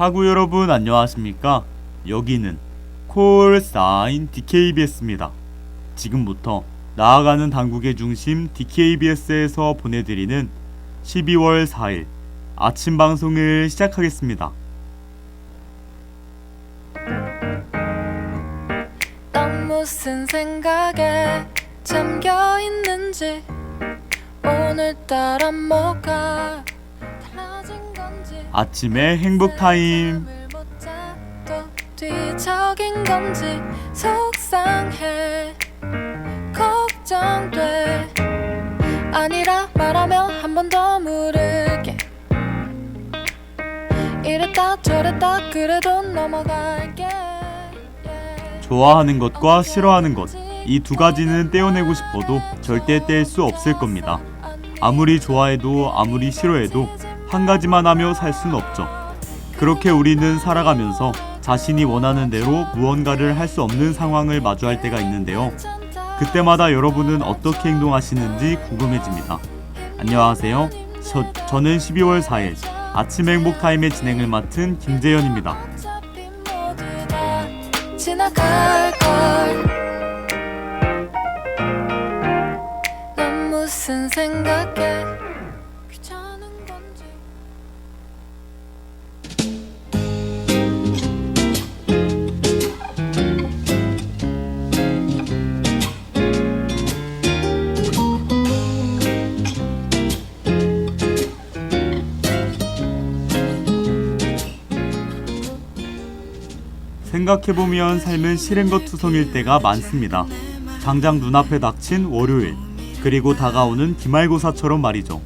타구 여러분 안녕하십니까? 여기는 콜사인 DKBS입니다. 지금부터 나아가는 당국의 중심 DKBS에서 보내드리는 12월 4일 아침 방송을 시작하겠습니다. 넌 무슨 생각에 잠겨 있는지 오늘따라 뭐가 달라진 건지 아침의 행복 타임. 또 뒤척인 건지 속상해 걱정돼 아니라 말하며 한 번 더 물을게 이랬다 저랬다 그래도 넘어갈게 좋아하는 것과 싫어하는 것, 이 두 가지는 떼어내고 싶어도 절대 뗄 수 없을 겁니다. 아무리 좋아해도 아무리 싫어해도 한 가지만 하며 살 수는 없죠. 그렇게 우리는 살아가면서 자신이 원하는 대로 무언가를 할 수 없는 상황을 마주할 때가 있는데요. 그때마다 여러분은 어떻게 행동하시는지 궁금해집니다. 안녕하세요. 저는 12월 4일 아침 행복 타임의 진행을 맡은 김재현입니다. 어차피 모두 다 지나갈걸 넌 무슨 생각해 귀찮은 건지 생각해보면 삶은 실행거투성일 때가 많습니다. 당장 눈앞에 닥친 월요일, 그리고 다가오는 기말고사처럼 말이죠.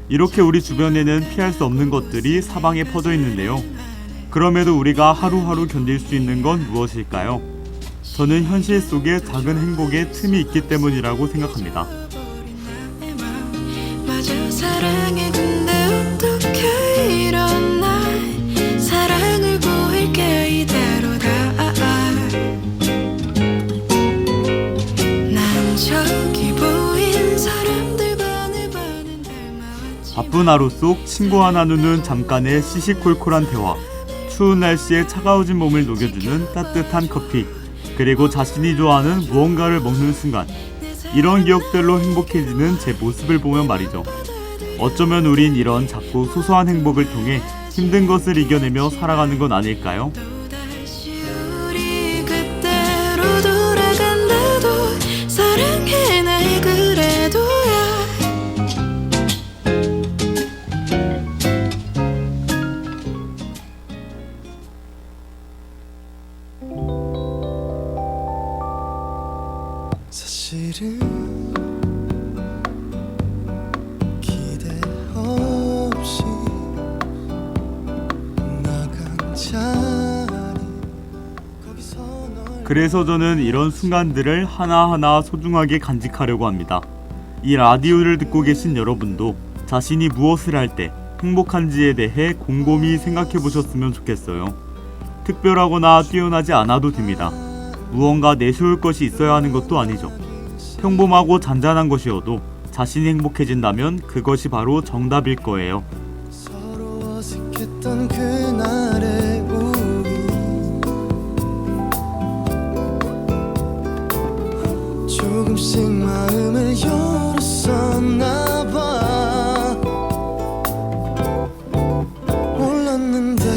이렇게 우리 주변에는 피할 수 없는 것들이 사방에 퍼져 있는데요. 그럼에도 우리가 하루하루 견딜 수 있는 건 무엇일까요? 저는 현실 속에 작은 행복의 틈이 있기 때문이라고 생각합니다. 맞아 사랑해 근데 어떻게 이런 날 사랑을 보일게 이대로다 난 저기 보인 사람들과 내 반은 닮아왔지 바쁜 하루 속 친구와 나누는 잠깐의 시시콜콜한 대화, 추운 날씨에 차가워진 몸을 녹여주는 따뜻한 커피, 그리고 자신이 좋아하는 무언가를 먹는 순간, 이런 기억들로 행복해지는 제 모습을 보면 말이죠. 어쩌면 우린 이런 작고 소소한 행복을 통해 힘든 것을 이겨내며 살아가는 건 아닐까요? 다시 우리 그때로 돌아간다도 사랑해 날 그래도야 사실은 기대 없이 나간 자리 거기서 널 그래서 저는 이런 순간들을 하나하나 소중하게 간직하려고 합니다. 이 라디오를 듣고 계신 여러분도 자신이 무엇을 할 때 행복한지에 대해 곰곰이 생각해 보셨으면 좋겠어요. 특별하거나 뛰어나지 않아도 됩니다. 무언가 내세울 것이 있어야 하는 것도 아니죠. 평범하고 잔잔한 것이어도 자신이 행복해진다면 그것이 바로 정답일 거예요. 서로 어색했던 그날의 우리 조금씩 마음을 열었었나 봐 몰랐는데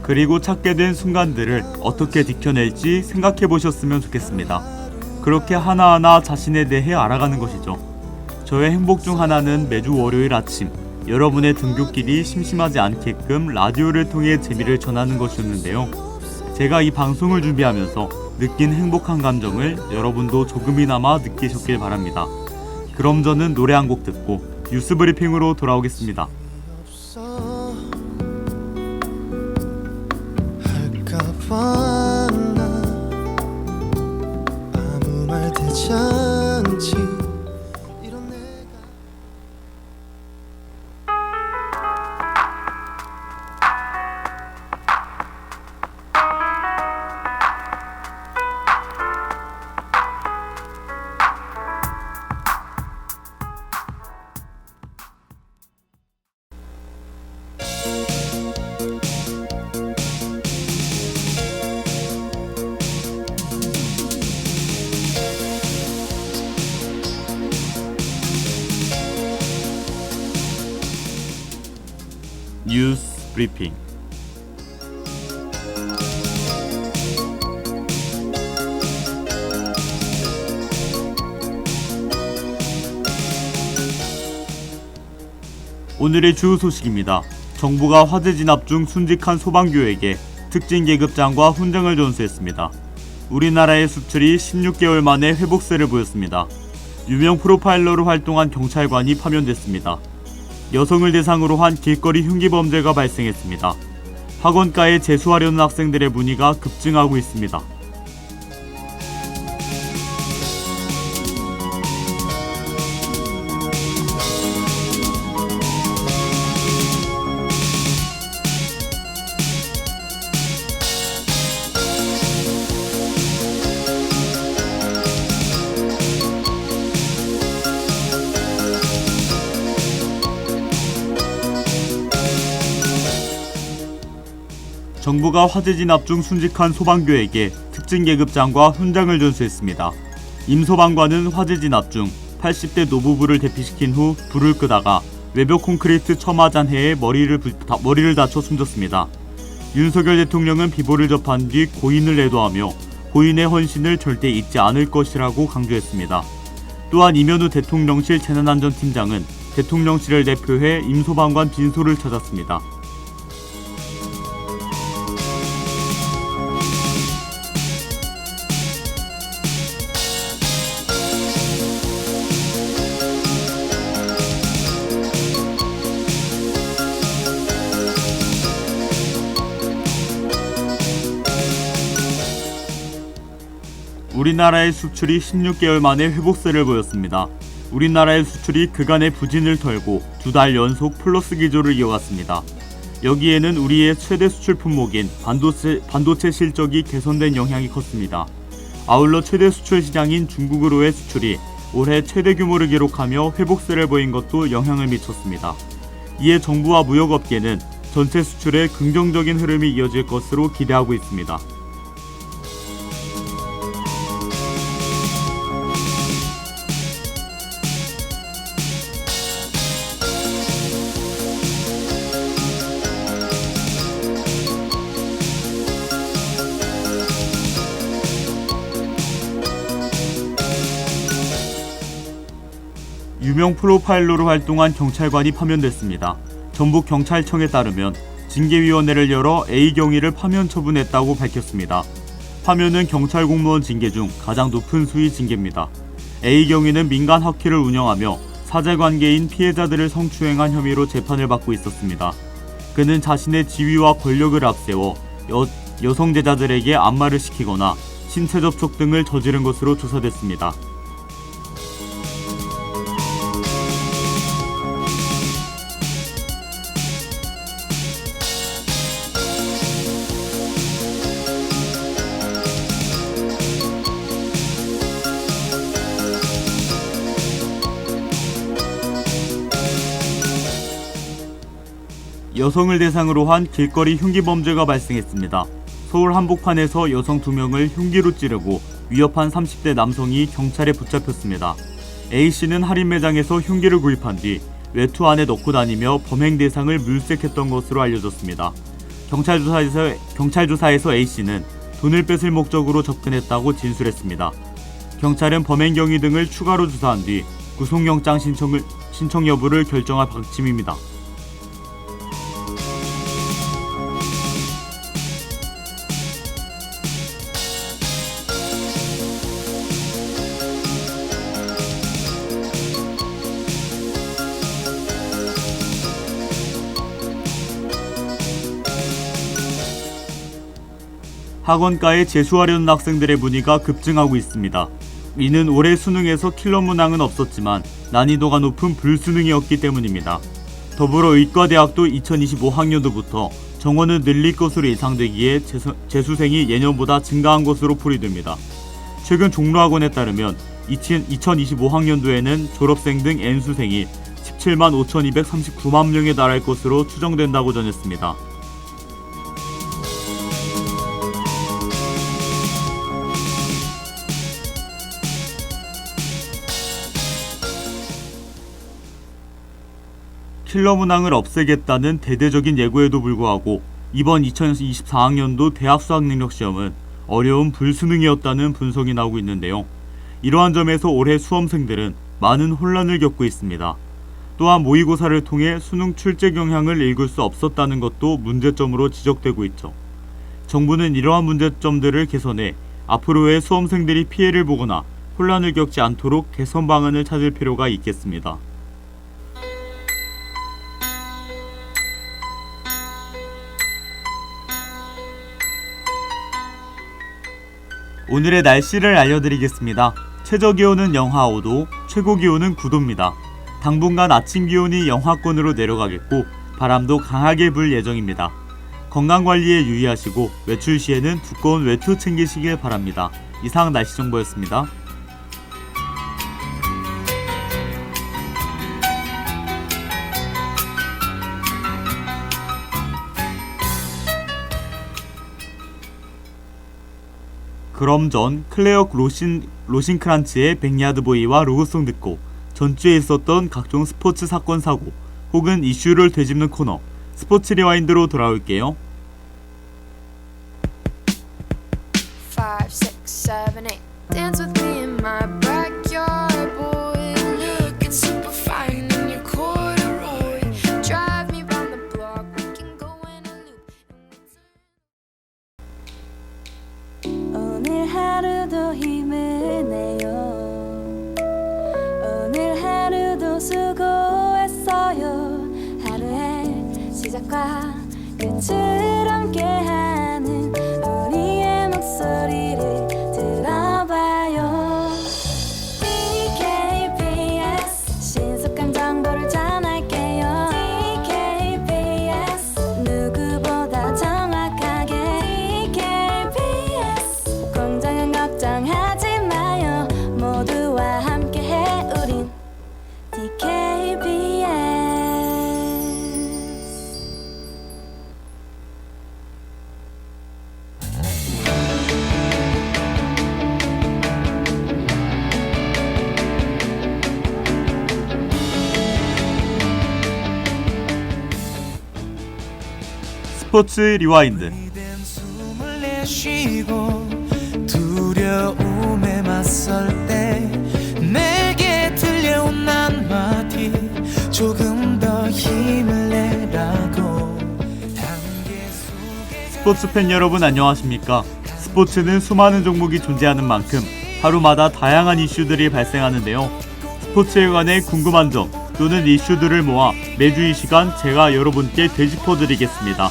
그리고 찾게 된 순간들을 어떻게 지켜낼지 생각해 보셨으면 좋겠습니다. 그렇게 하나하나 자신에 대해 알아가는 것이죠. 저의 행복 중 하나는 매주 월요일 아침 여러분의 등굣길이 심심하지 않게끔 라디오를 통해 재미를 전하는 것이었는데요. 제가 이 방송을 준비하면서 느낀 행복한 감정을 여러분도 조금이나마 느끼셨길 바랍니다. 그럼 저는 노래 한 곡 듣고 뉴스 브리핑으로 돌아오겠습니다. 없어 할까봐 나 아무 말 대잔치 이런 내가 브리핑. 오늘의 주 소식입니다. 정부가 화재 진압 중 순직한 소방교에게 특진 계급장과 훈장을 전수했습니다. 우리나라의 수출이 16개월 만에 회복세를 보였습니다. 유명 프로파일러로 활동한 경찰관이 파면됐습니다. 여성을 대상으로 한 길거리 흉기 범죄가 발생했습니다. 학원가에 재수하려는 학생들의 문의가 급증하고 있습니다. 정부가 화재 진압 중 순직한 소방교에게 특진 계급장과 훈장을 전수했습니다. 임 소방관은 화재 진압 중 80대 노부부를 대피시킨 후 불을 끄다가 외벽 콘크리트 처마잔해에 머리를 다쳐 숨졌습니다. 윤석열 대통령은 비보를 접한 뒤 고인을 애도하며 고인의 헌신을 절대 잊지 않을 것이라고 강조했습니다. 또한 이면우 대통령실 재난안전팀장은 대통령실을 대표해 임 소방관 빈소를 찾았습니다. 우리나라의 수출이 16개월 만에 회복세를 보였습니다. 우리나라의 수출이 그간의 부진을 털고 2달 연속 플러스 기조를 이어갔습니다. 여기에는 우리의 최대 수출 품목인 반도체 실적이 개선된 영향이 컸습니다. 아울러 최대 수출 시장인 중국으로의 수출이 올해 최대 규모를 기록하며 회복세를 보인 것도 영향을 미쳤습니다. 이에 정부와 무역업계는 전체 수출에 긍정적인 흐름이 이어질 것으로 기대하고 있습니다. 유명 프로파일러로 활동한 경찰관이 파면됐습니다. 전북경찰청에 따르면 징계위원회를 열어 A 경위를 파면 처분했다고 밝혔습니다. 파면은 경찰 공무원 징계 중 가장 높은 수위 징계입니다. A 경위는 민간 학회를 운영하며 사제관계인 피해자들을 성추행한 혐의로 재판을 받고 있었습니다. 그는 자신의 지위와 권력을 앞세워 여성 제자들에게 안마를 시키거나 신체 접촉 등을 저지른 것으로 조사됐습니다. 여성을 대상으로 한 길거리 흉기 범죄가 발생했습니다. 서울 한복판에서 여성 2명을 흉기로 찌르고 위협한 30대 남성이 경찰에 붙잡혔습니다. A씨는 할인 매장에서 흉기를 구입한 뒤 외투 안에 넣고 다니며 범행 대상을 물색했던 것으로 알려졌습니다. 경찰 조사에서 A씨는 돈을 뺏을 목적으로 접근했다고 진술했습니다. 경찰은 범행 경위 등을 추가로 조사한 뒤 구속영장 신청 여부를 결정할 방침입니다. 학원가에 재수하려는 학생들의 문의가 급증하고 있습니다. 이는 올해 수능에서 킬러 문항은 없었지만 난이도가 높은 불수능이었기 때문입니다. 더불어 의과대학도 2025학년도부터 정원을 늘릴 것으로 예상되기에 재수생이 예년보다 증가한 것으로 풀이됩니다. 최근 종로학원에 따르면 2025학년도에는 졸업생 등 N수생이 17만 5,239만 명에 달할 것으로 추정된다고 전했습니다. 킬러 문항을 없애겠다는 대대적인 예고에도 불구하고 이번 2024학년도 대학 수학능력 시험은 어려운 불수능이었다는 분석이 나오고 있는데요. 이러한 점에서 올해 수험생들은 많은 혼란을 겪고 있습니다. 또한 모의고사를 통해 수능 출제 경향을 읽을 수 없었다는 것도 문제점으로 지적되고 있죠. 정부는 이러한 문제점들을 개선해 앞으로의 수험생들이 피해를 보거나 혼란을 겪지 않도록 개선 방안을 찾을 필요가 있겠습니다. 오늘의 날씨를 알려드리겠습니다. 최저기온은 영하 5도, 최고기온은 9도입니다. 당분간 아침 기온이 영하권으로 내려가겠고 바람도 강하게 불 예정입니다. 건강관리에 유의하시고 외출 시에는 두꺼운 외투 챙기시길 바랍니다. 이상 날씨 정보였습니다. 그럼 전 클레어 로신크란츠의 백야드보이와 로고송 듣고 전주에 있었던 각종 스포츠 사건 사고 혹은 이슈를 되짚는 코너 스포츠 리와인드로 돌아올게요. 5, 6, 7, 8 Dance with me in my backyard boy Looking super fine in your corduroy Drive me round the block We can go in a loop 오늘 하루도 힘을 내요 오늘 하루도 수고했어요 하루의 시작과 끝을 함께하는 우리의 목소리를 들어봐요 DKBS 신속한 정보를 전할게요 DKBS 누구보다 정확하게 DKBS 공정한 걱정하지 마요 모두와 함께해 우린 DKBS 스포츠 리와인드. 오래된 숨을 내쉬고 두려움에 맞설 때 내게 들려온 한마디 조금 더 힘을 내라고 단계 속에 스포츠 팬 여러분 안녕하십니까? 스포츠는 수많은 종목이 존재하는 만큼 하루마다 다양한 이슈들이 발생하는데요. 스포츠에 관해 궁금한 점 또는 이슈들을 모아 매주 이 시간 제가 여러분께 되짚어 드리겠습니다.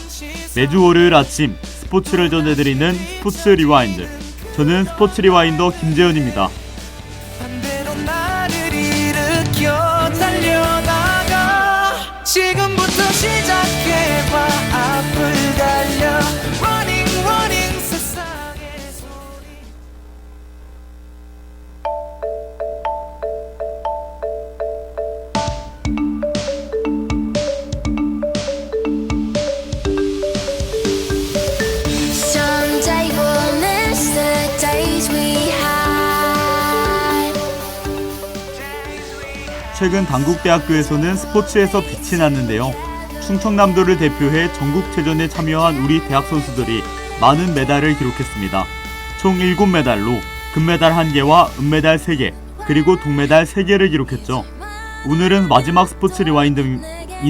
매주 월요일 아침 스포츠를 전해드리는 스포츠 리와인드. 저는 스포츠 리와인더 김재현입니다. 반대로 나를 일으켜 달려나가 지금부터 시작해봐 앞을 달려 Running running 세상의 소리 Someday we'll miss the days we had 최근 단국대학교에서는 스포츠에서 빛이 났는데요. 충청남도를 대표해 전국체전에 참여한 우리 대학 선수들이 많은 메달을 기록했습니다. 총 7메달로 금메달 1개와 은메달 3개, 그리고 동메달 3개를 기록했죠. 오늘은 마지막 스포츠 리와인드인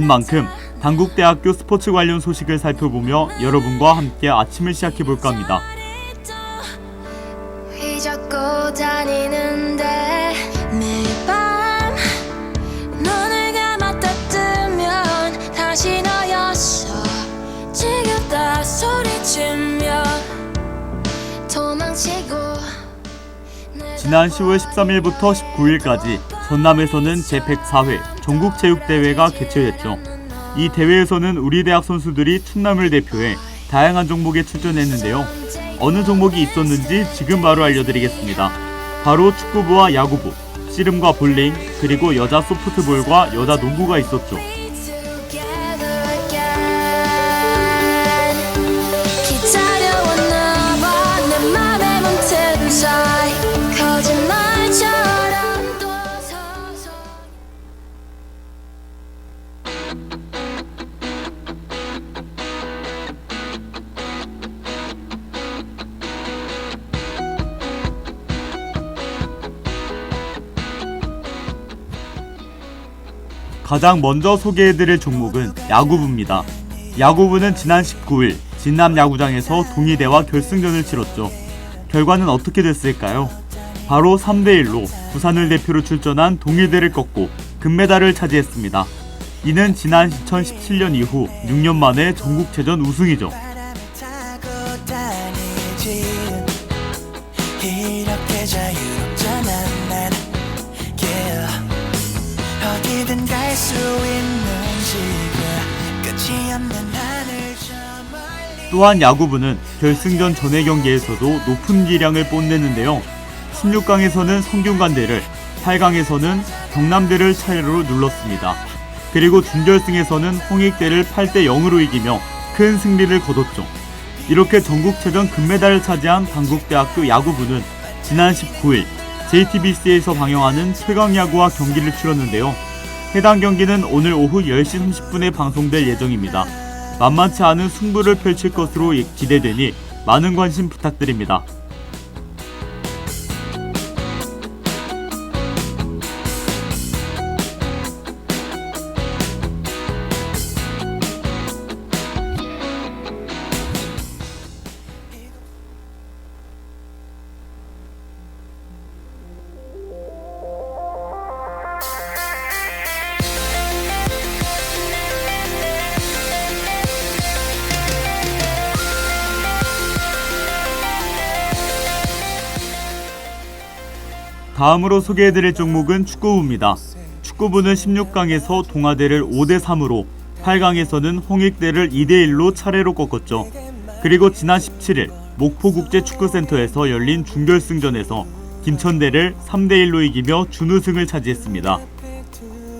만큼 단국대학교 스포츠 관련 소식을 살펴보며 여러분과 함께 아침을 시작해볼까 합니다. 휘젓고 다니는데 매일 밤 눈을 감았다 뜨면 다시 너였어 지겹다 소리치며 도망치고 지난 10월 13일부터 19일까지 전남에서는 제104회 전국체육대회가 개최됐죠. 이 대회에서는 우리 대학 선수들이 충남을 대표해 다양한 종목에 출전했는데요. 어느 종목이 있었는지 지금 바로 알려드리겠습니다. 바로 축구부와 야구부, 씨름과 볼링, 그리고 여자 소프트볼과 여자 농구가 있었죠. together again 기다려왔나 봐 내 맘에 멈춘 사이 거짓말처럼 또 서서 가장 먼저 소개해드릴 종목은 야구부입니다. 야구부는 지난 19일 진남 야구장에서 동의대와 결승전을 치렀죠. 결과는 어떻게 됐을까요? 바로 3대1로 부산을 대표로 출전한 동의대를 꺾고 금메달을 차지했습니다. 이는 지난 2017년 이후 6년 만에 전국체전 우승이죠. 타고 다니지 이렇게 자유롭잖아 난 yeah. 어디든 갈 수 있는 지금 끝이 없는 하늘 저 멀리 또한 야구부는 결승전 전의 경기에서도 높은 기량을 뽐내는데요. 16강에서는 성균관대를, 8강에서는 경남대를 차례로 눌렀습니다. 그리고 준결승에서는 홍익대를 8대0으로 이기며 큰 승리를 거뒀죠. 이렇게 전국체전 금메달을 차지한 당국대학교 야구부는 지난 19일 JTBC에서 방영하는 최강야구와 경기를 치렀는데요. 해당 경기는 오늘 오후 10시 30분에 방송될 예정입니다. 만만치 않은 승부를 펼칠 것으로 기대되니 많은 관심 부탁드립니다. 다음으로 소개해드릴 종목은 축구부입니다. 축구부는 16강에서 동아대를 5대3으로, 8강에서는 홍익대를 2대1로 차례로 꺾었죠. 그리고 지난 17일 목포국제축구센터에서 열린 준결승전에서 김천대를 3대1로 이기며 준우승을 차지했습니다.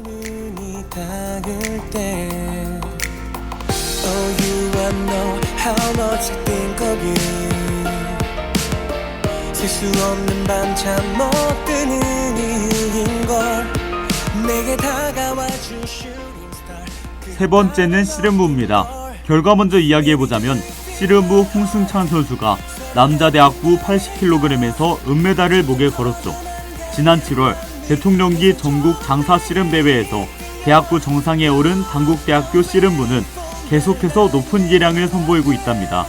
눈이 닿을 때 Oh you wanna know how much I think of you 셀 수 없는 밤 잠 못 드는 이유인걸 내게 다가와준 shooting star 세 번째는 씨름부입니다. 결과 먼저 이야기해보자면 씨름부 홍승찬 선수가 남자 대학부 80kg에서 은메달을 목에 걸었죠. 지난 7월 대통령기 전국 장사 씨름대회에서 대학부 정상에 오른 당국대학교 씨름부는 계속해서 높은 기량을 선보이고 있답니다.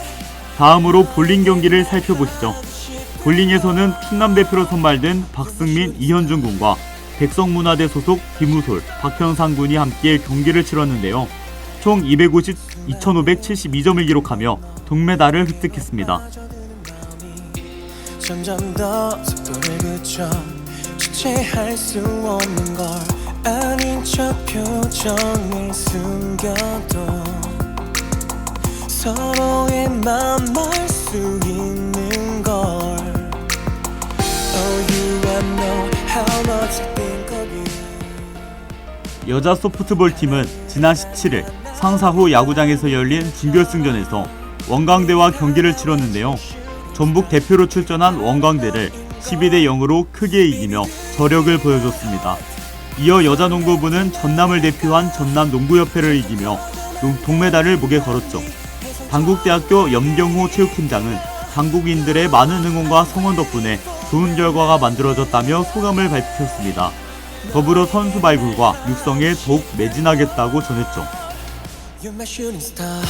다음으로 볼링 경기를 살펴보시죠. 볼링에서는 충남 대표로 선발된 박승민, 이현준 군과 백성문화대 소속 김우솔, 박현상 군이 함께 경기를 치렀는데요. 총 2,572점을 기록하며 동메달을 획득했습니다. 점점 더 속도를 그쳐 주체할 수 없는 걸 아닌 척 표정을 숨겨도 서로의 맘 알 수 있는 걸 Oh you wanna know how much I think of you 여자 소프트볼 팀은 지난 17일 상사후 야구장에서 열린 준결승전에서 원광대와 경기를 치렀는데요. 전북 대표로 출전한 원광대를 12대0으로 크게 이기며 저력을 보여줬습니다. 이어 여자 농구부는 전남을 대표한 전남농구협회를 이기며 동메달을 목에 걸었죠. 당국대학교 염경호 체육팀장은 당국인들의 많은 응원과 성원 덕분에 좋은 결과가 만들어졌다며 소감을 밝혔습니다. 더불어 선수 발굴과 육성에 더욱 매진하겠다고 전했죠. You're my shooting star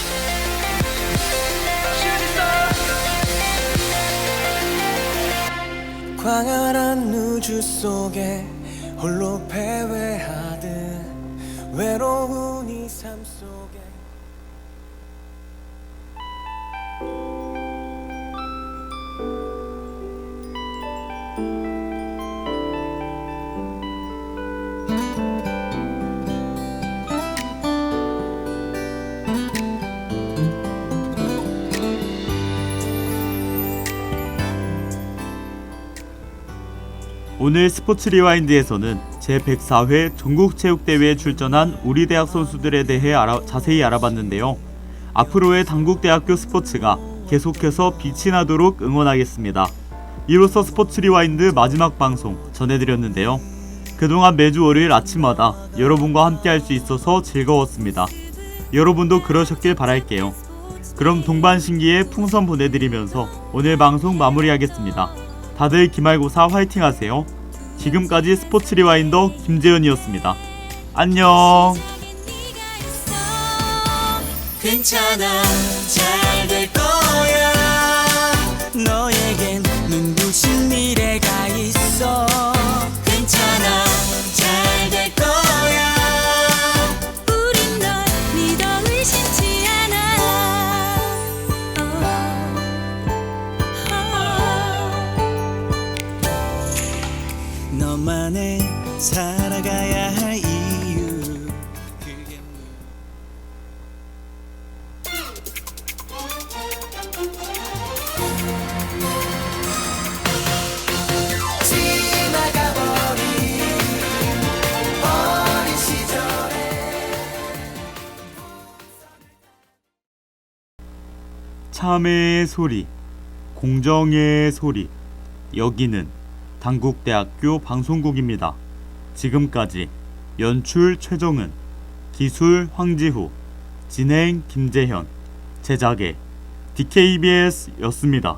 광활한 우주 속에 홀로 패회하듯 외로운 이 삶 속에 오늘 스포츠 리와인드에서는 제104회 전국체육대회에 출전한 우리 대학 선수들에 대해 자세히 알아봤는데요. 앞으로의 당국대학교 스포츠가 계속해서 빛이 나도록 응원하겠습니다. 이로써 스포츠 리와인드 마지막 방송 전해드렸는데요. 그동안 매주 월요일 아침마다 여러분과 함께 할 수 있어서 즐거웠습니다. 여러분도 그러셨길 바랄게요. 그럼 동반신기의 풍선 보내드리면서 오늘 방송 마무리하겠습니다. 다들 기말고사 화이팅 하세요. 지금까지 스포츠 리와인더 김재현이었습니다. 안녕. 괜찮아 잘 될 거야 너에겐 눈부신 미래가 있어 괜찮아 잘 될 거야 우린 널 믿어 의심치 않아 너만의 살아가야 할 이유 그게 참회의 소리, 공정의 소리. 여기는 단국대학교 방송국입니다. 지금까지 연출 최정은, 기술 황지후, 진행 김재현, 제작의 DKBS였습니다.